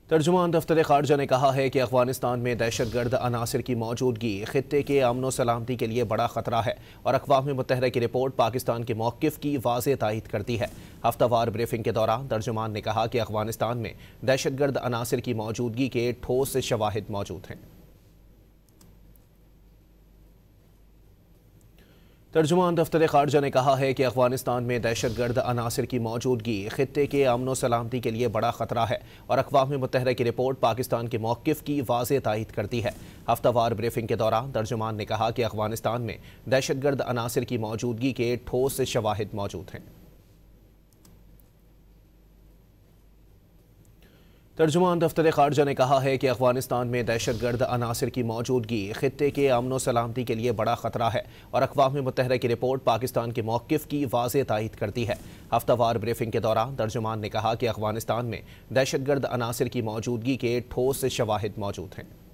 ترجمان دفتر خارجہ نے کہا ہے کہ افغانستان میں دہشت گرد عناصر کی موجودگی خطے کے امن و سلامتی کے لیے بڑا خطرہ ہے اور اقوام متحدہ کی رپورٹ پاکستان کے موقف کی واضح تائید کرتی ہے۔ ہفتہ وار بریفنگ کے دوران ترجمان نے کہا کہ افغانستان میں دہشت گرد عناصر کی موجودگی کے ٹھوس شواہد موجود ہیں۔ ترجمان دفتر خارجہ نے کہا ہے کہ افغانستان میں دہشت گرد عناصر کی موجودگی خطے کے امن و سلامتی کے لیے بڑا خطرہ ہے اور اقوام متحدہ کی رپورٹ پاکستان کے موقف کی واضح تائید کرتی ہے۔ ہفتہ وار بریفنگ کے دوران ترجمان نے کہا کہ افغانستان میں دہشت گرد عناصر کی موجودگی کے ٹھوس شواہد موجود ہیں۔ ترجمان دفتر خارجہ نے کہا ہے کہ افغانستان میں دہشت گرد عناصر کی موجودگی خطے کے امن و سلامتی کے لیے بڑا خطرہ ہے اور اقوام متحدہ کی رپورٹ پاکستان کے موقف کی واضح تائید کرتی ہے۔ ہفتہ وار بریفنگ کے دوران ترجمان نے کہا کہ افغانستان میں دہشت گرد عناصر کی موجودگی کے ٹھوس شواہد موجود ہیں۔